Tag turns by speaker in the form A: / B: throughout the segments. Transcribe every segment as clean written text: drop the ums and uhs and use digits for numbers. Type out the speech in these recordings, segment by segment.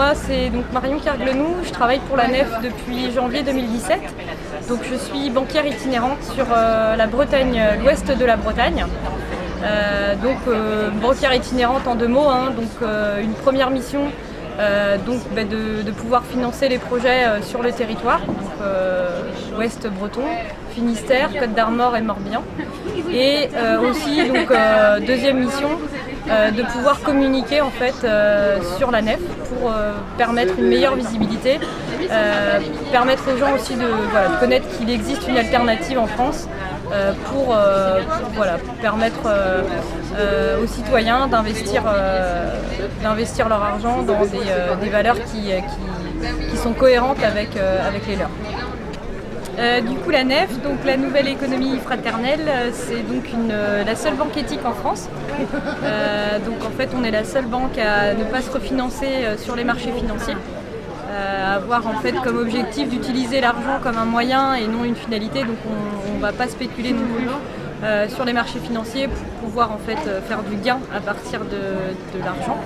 A: moi c'est donc Marion Kerglenou, je travaille pour la Nef depuis janvier 2017. Donc je suis banquière itinérante sur la Bretagne, l'ouest de la Bretagne. Banquière itinérante en 2 mots, une première mission de pouvoir financer les projets sur le territoire, ouest breton, Finistère, Côte d'Armor et Morbihan. Et aussi deuxième mission, de pouvoir communiquer en fait sur la Nef pour permettre une meilleure visibilité, permettre aux gens aussi de connaître qu'il existe une alternative en France pour permettre aux citoyens d'investir leur argent dans des valeurs qui sont cohérentes avec les leurs. Du coup, la Nef, donc la nouvelle économie fraternelle, c'est donc la seule banque éthique en France. Donc en fait, on est la seule banque à ne pas se refinancer sur les marchés financiers, avoir en fait comme objectif d'utiliser l'argent comme un moyen et non une finalité. Donc on ne va pas spéculer non plus sur les marchés financiers pour pouvoir en fait faire du gain à partir de l'argent.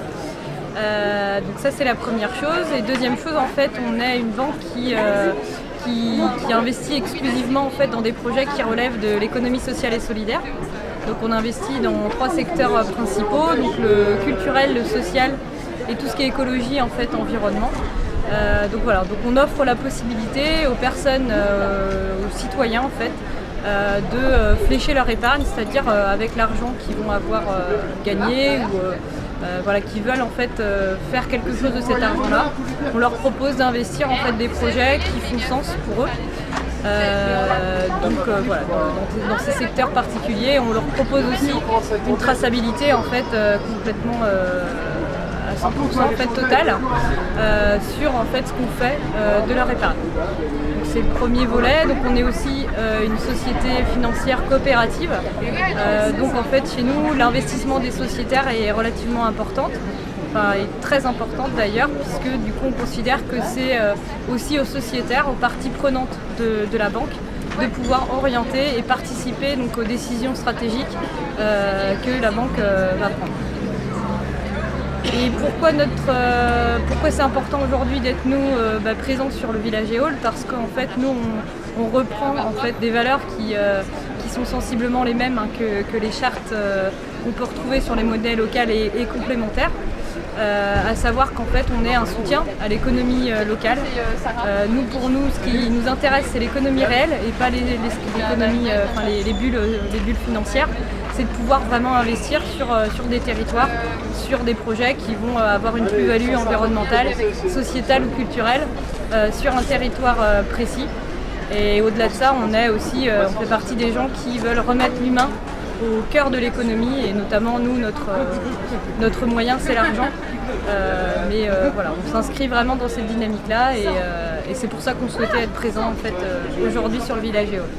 A: Donc ça c'est la première chose. Et deuxième chose, en fait, on est une banque qui investit exclusivement en fait dans des projets qui relèvent de l'économie sociale et solidaire. Donc on investit dans 3 secteurs principaux, donc le culturel, le social et tout ce qui est écologie, en fait, environnement. Donc on offre la possibilité aux personnes, aux citoyens en fait, de flécher leur épargne, c'est-à-dire avec l'argent qu'ils vont avoir gagné ou qui veulent en fait faire quelque chose de cet argent-là. On leur propose d'investir en fait des projets qui font sens pour eux. Dans ces secteurs particuliers, on leur propose aussi une traçabilité en fait complètement à 100% en fait totale sur en fait ce qu'on fait de leur épargne. C'est le premier volet. Donc on est aussi une société financière coopérative. Donc en fait chez nous l'investissement des sociétaires est relativement important. Est très importante d'ailleurs, puisque du coup on considère que c'est aussi aux sociétaires, aux parties prenantes de la banque, de pouvoir orienter et participer donc, aux décisions stratégiques que la banque va prendre. Et pourquoi c'est important aujourd'hui d'être présents sur le Village Éole, parce qu'en fait nous on reprend en fait des valeurs qui sont sensiblement les mêmes que les chartes qu'on peut retrouver sur les monnaies locales et complémentaires. À savoir qu'en fait on est un soutien à l'économie locale. Pour nous, ce qui nous intéresse, c'est l'économie réelle et pas les bulles financières. C'est de pouvoir vraiment investir sur des territoires, sur des projets qui vont avoir une plus-value environnementale, sociétale ou culturelle sur un territoire précis. Et au-delà de ça, on fait partie des gens qui veulent remettre l'humain au cœur de l'économie, et notamment nous, notre moyen c'est l'argent. On s'inscrit vraiment dans cette dynamique-là, et c'est pour ça qu'on souhaitait être présent en fait, aujourd'hui sur le Village Éole.